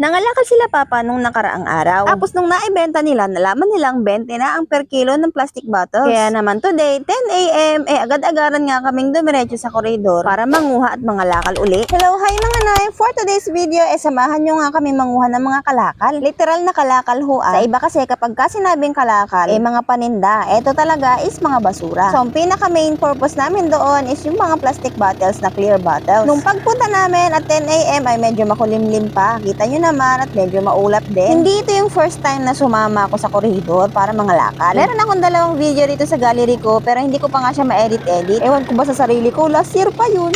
Nangalakal sila papa nung nakaraang araw. Tapos nung naibenta nila, nalaman nilang 20 na ang per kilo ng plastic bottles. Kaya naman today, 10 a.m. Agad-agaran nga kaming dumiretso sa koridor para manguha at mangalakal uli. Hello, hi mga nay! For today's video, samahan nyo nga kami manguha ng mga kalakal. Literal na kalakal ho. Sa iba kasi kapag sinabing kalakal, mga paninda. Ito talaga is mga basura. So, ang pinaka main purpose namin doon is yung mga plastic bottles na clear bottles. Nung pagpunta namin at 10 a.m. ay medyo makulimlim pa. Kita nyo naman at medyo maulap din. Hindi ito yung first time na sumama ako sa koridor para mangalakal. Meron akong dalawang video dito sa gallery ko pero hindi ko pa nga siya ma-edit-edit. Ewan ko ba sa sarili ko, last year pa yun.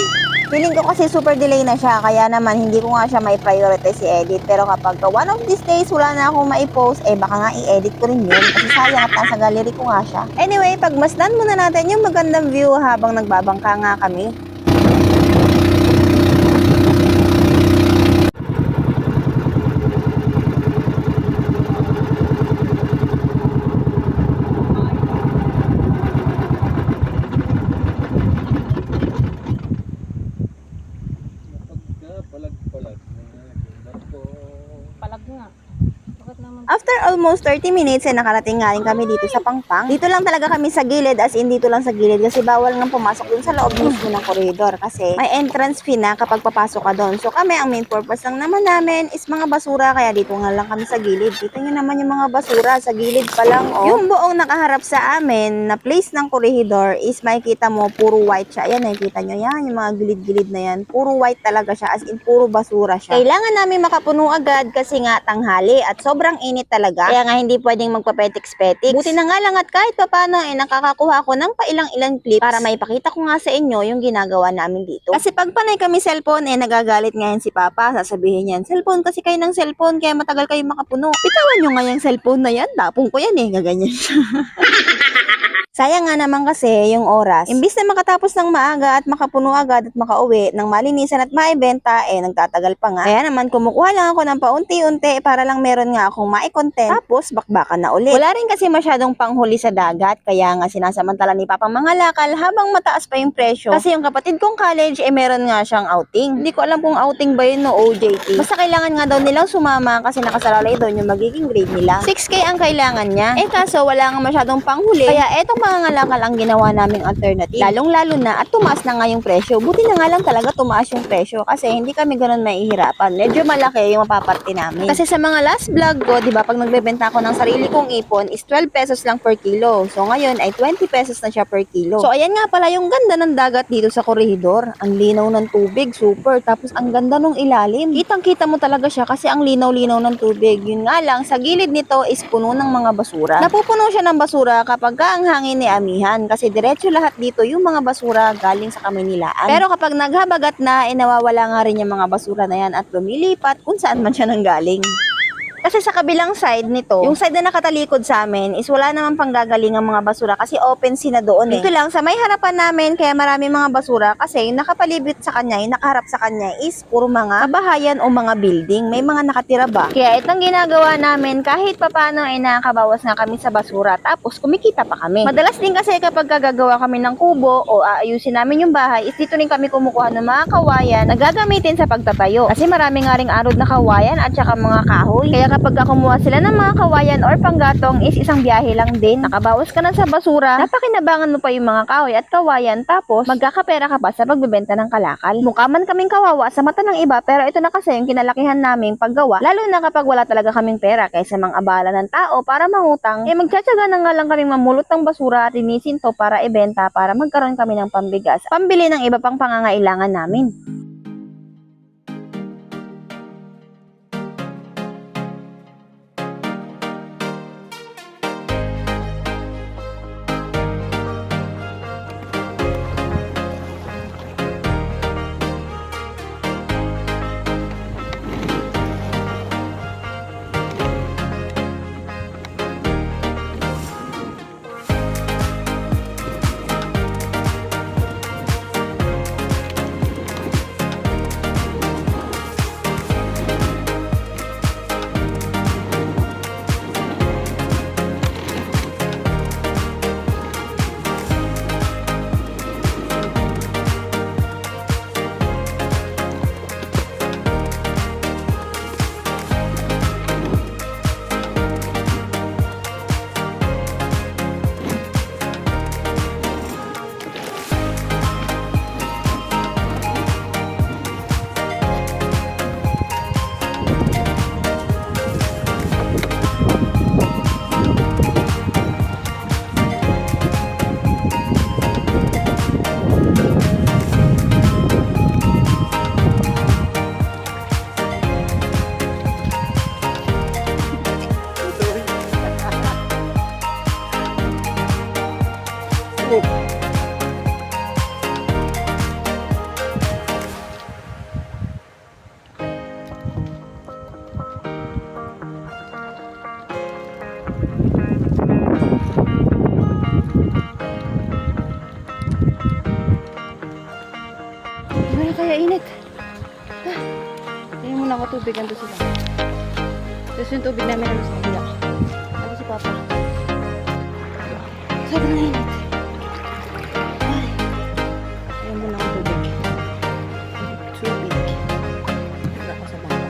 Feeling ko kasi super delay na siya kaya naman hindi ko nga siya mai-prioritize i-edit. Pero kapag one of these days wala na akong mai-post, baka nga i-edit ko rin yun kasi sayang at nasa gallery ko nga siya. Anyway, pagmasdan muna natin yung magandang view habang nagbabangka nga kami. After almost 30 minutes, nakarating nga rin kami dito sa Pangpang. Dito lang talaga kami sa gilid, as in dito lang sa gilid kasi bawal nga pumasok dun sa loob mismo ng koridor kasi may entrance fee na kapag papasok ka doon. So kami, ang main purpose lang naman namin is mga basura kaya dito nga lang kami sa gilid. Kita nyo naman yung mga basura sa gilid pa lang. Oh. Yung buong nakaharap sa amin na place ng koridor is makikita mo puro white siya. Ayan, nakikita nyo yan, yung mga gilid-gilid na yan. Puro white talaga siya, as in puro basura siya. Kailangan namin makapuno agad kasi nga tanghali at sobrang init talaga. Kaya nga hindi pwedeng magpapetiks-petiks. Buti na nga lang at kahit papano nakakakuha ko ng pailang-ilang clips para maipakita ko nga sa inyo yung ginagawa namin dito. Kasi pag panay kami cellphone, nagagalit ngayon si Papa. Sasabihin niyan, cellphone kasi kayo ng cellphone kaya matagal kayo makapuno. Bitawan nyo nga yung cellphone na yan. Tapong ko yan gaganyan siya. Sayang nga naman kasi yung oras. Imbis na makatapos ng maaga at makapuno agad at makauwi ng malinisan at maibenta, nagtatagal pa nga. Kaya naman kumukuha lang ako ng paunti-unti para lang meron nga akong mai-content. Tapos bakbakan na ulit. Wala rin kasi masyadong panghuli sa dagat, kaya nga sinasamantala ni Papa mangalakal habang mataas pa yung presyo. Kasi yung kapatid kong college, meron nga siyang outing. Hindi ko alam kung outing ba yun o OJT. Basta kailangan nga daw nilang sumama kasi nakasalalay doon yung magiging grade nila. 6K ang kailangan niya. Kaso wala nga masyadong panghuli. Kaya etong mga ngalakal ang ginawa naming alternative. Lalong-lalo na at tumaas na nga yung presyo. Buti na nga lang talaga tumaas yung presyo kasi hindi kami ganun mahihirapan. Medyo malaki yung mapaparte namin. Kasi sa mga last vlog ko, di ba, pag nagbebenta ako ng sarili kong ipon is 12 pesos lang per kilo. So ngayon ay 20 pesos na siya per kilo. So ayan nga pala yung ganda ng dagat dito sa koridor. Ang linaw ng tubig, super. Tapos ang ganda ng ilalim. Kitang-kita mo talaga siya kasi ang linaw-linaw ng tubig. Yun nga lang, sa gilid nito is puno ng mga basura. Napupuno siya ng basura kapag ang hangin ni amihan kasi diretso lahat dito yung mga basura galing sa Kamaynilaan. Pero kapag naghabagat na, nawawala nga rin yung mga basura na yan at lumilipat kung saan man siya nanggaling. Kasi sa kabilang side nito, yung side na nakatalikod sa amin is wala naman panggagaling ang mga basura kasi open sina doon Dito lang sa may harapan namin kaya marami mga basura kasi yung nakapalibot sa kanya, yung nakaharap sa kanya is puro mga kabahayan o mga building. May mga nakatira ba? Kaya itong ginagawa namin kahit papano nakakabawas nga kami sa basura tapos kumikita pa kami. Madalas din kasi kapag gagawa kami ng kubo o aayusin namin yung bahay is dito rin kami kumukuha ng mga kawayan na gagamitin sa pagtatayo. Kasi marami nga ring arod na kawayan at saka mga kahoy. Kaya kapag kumuha sila ng mga kawayan or panggatong is isang biyahe lang din. Nakabawas ka na sa basura, napakinabangan mo pa yung mga kahoy at kawayan tapos magkakapera ka pa sa pagbebenta ng kalakal. Mukha man kaming kawawa sa mata ng iba pero ito na kasi yung kinalakihan naming paggawa. Lalo na kapag wala talaga kaming pera kaysa mang abala ng tao para mangutang, magtsatsaga na nga lang kaming mamulot ng basura at linisin to para ibenta para magkaroon kami ng pambigas. Pambili ng iba pang pangangailangan namin. tubig ando sila. Tapos yung tubig namin ando sa kabila. Ando si Papa. Sobrang init. Ay. Ayan mo lang ang tubig. Tubig. Wala ko sa bangka.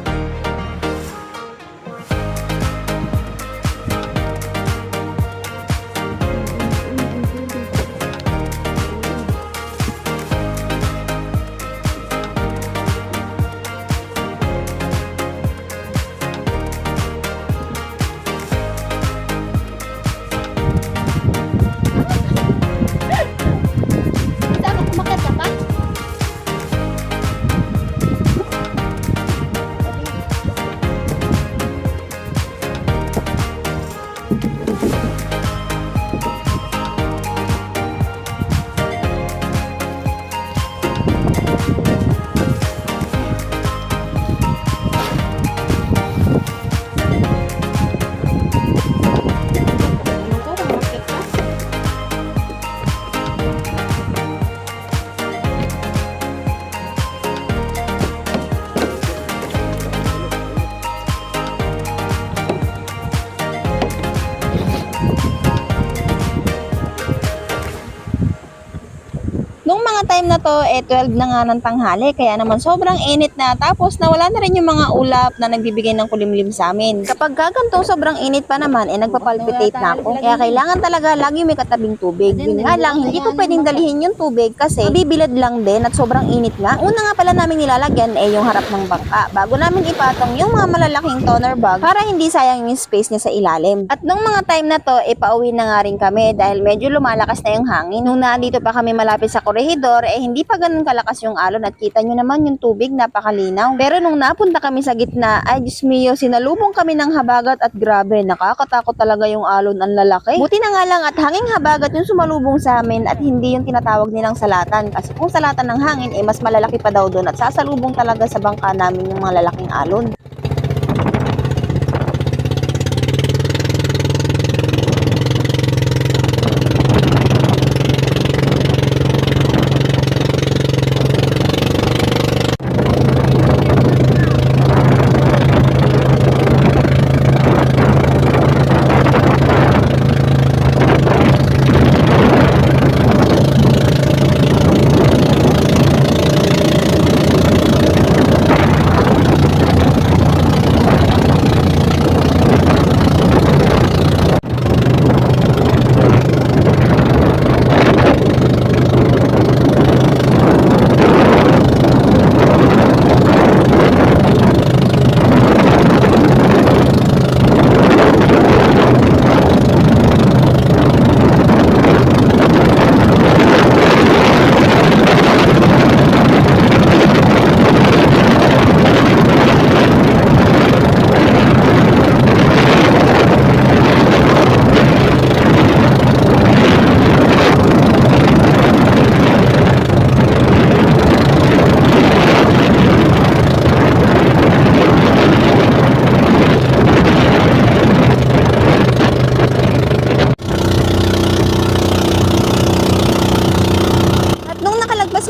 Nung mga time na to, 12 na nga ng tanghali, kaya naman sobrang init na, tapos nawala na rin yung mga ulap na nagbibigay ng kulimlim sa amin. Kapag gagantong sobrang init pa naman, nagpapalpitate na ako, kaya kailangan talaga lagi may katabing tubig. Yun nga lang, hindi ko pwedeng dalihin yung tubig kasi mabibilad lang din at sobrang init nga. Una nga pala namin nilalagyan yung harap ng bangka, bago namin ipatong yung mga malalaking toner bag para hindi sayang yung space niya sa ilalim. At nung mga time na to, pauwi na nga rin kami dahil medyo lumalakas na yung hangin. Nung nandito pa kami malapit sa korehidor, hindi pa ganun kalakas yung alon at kita nyo naman yung tubig, napakalinaw. Pero nung napunta kami sa gitna, ay Diyos mio, sinalubong kami ng habagat at grabe, nakakatakot talaga yung alon, ang lalaki. Buti na nga lang at hanging habagat yung sumalubong sa amin at hindi yung tinatawag nilang salatan. Kasi kung salatan ng hangin, mas malalaki pa daw doon at sasalubong talaga sa bangka namin yung mga lalaking alon.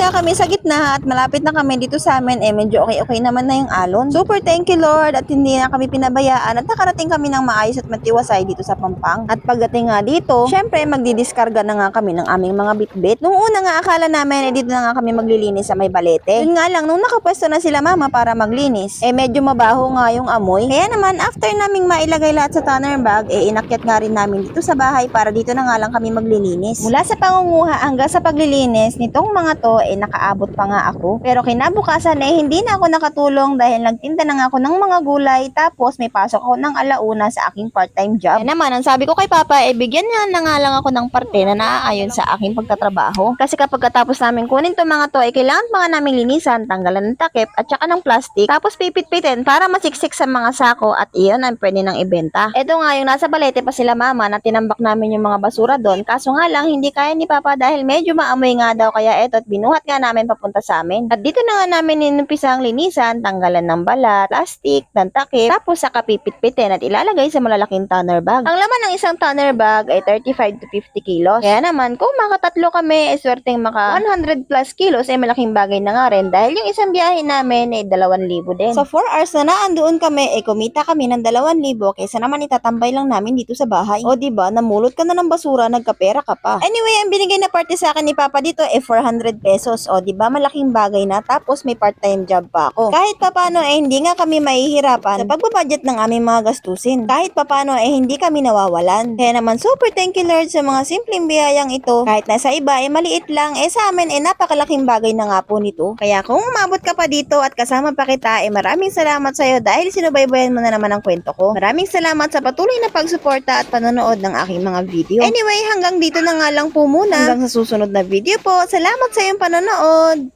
Kami sa gitna at malapit na kami dito sa amin, medyo okay naman na yung alon. Super thank you Lord at hindi na kami pinabayaan at nakarating kami ng maayos at matiwasay dito sa Pampang. At pagdating nga dito, syempre magdidiskarga na nga kami ng aming mga bitbit. Nung una nga akala namin dito na nga kami maglilinis sa may balete. Yun nga lang, nung nakapwesto na sila mama para maglinis, medyo mabaho nga yung amoy. Kaya naman after naming mailagay lahat sa tanner bag, inakyat nga rin namin dito sa bahay para dito na nga lang kami maglilinis. Mula sa pangunguha hanggang sa paglilinis nitong mga to, nakaabot pa nga ako. Pero kinabukasan hindi na ako nakatulong dahil nagtinda na nga ako ng mga gulay, tapos may pasok ako ng alauna sa aking part-time job. Kaya naman, ang sabi ko kay Papa, bigyan nga na nga lang ako ng parte na naaayon sa aking pagtatrabaho. Kasi kapag katapos namin kunin to mga to, kailangan pa nga namin linisan, tanggalan ng takip at saka ng plastic, tapos pipit-pitin para masiksik sa mga sako at iyon ang pwede nang ibenta. Ito nga yung nasa balete pa sila mama na tinambak namin yung mga basura doon, kaso nga lang hindi kaya ni Papa dahil medyo maamoy nga daw, kaya eto at binuhat nga namin papunta sa amin. At dito na nga namin inumpisang linisan, tanggalan ng balat, plastic, ng takip, tapos saka pipit-pitin at ilalagay sa malalaking tonner bag. Ang laman ng isang tonner bag ay 35 to 50 kilos. Kaya naman, kung makatatlo kami, swerteng maka 100 plus kilos, ay malaking bagay na nga rin dahil yung isang biyahe namin ay 2,000 din. Sa 4 hours na naandoon kami, ay kumita kami ng 2,000 kaysa naman itatambay lang namin dito sa bahay. O diba, namulot ka na ng basura, nagkapera ka pa. Anyway, ang binigay na parte sa akin ni Papa dito ay 400 pesos. O diba, malaking bagay na, tapos may part-time job pa ako. Kahit papano ay hindi nga kami mahihirapan sa pagbabudget ng aming mga gastusin. Kahit papano ay hindi kami nawawalan. Kaya naman super thank you Lord sa mga simpleng biyayang ito. Kahit na sa iba ay maliit lang, sa amin ay napakalaking bagay na nga po nito. Kaya kung umabot ka pa dito at kasama pa kita, maraming salamat sa iyo dahil sinubaybayan mo na naman ang kwento ko. Maraming salamat sa patuloy na pagsuporta at panonood ng aking mga video. Anyway, hanggang dito na nga lang po muna. Hanggang sa susunod na video po. Salamat sa iyong panonood.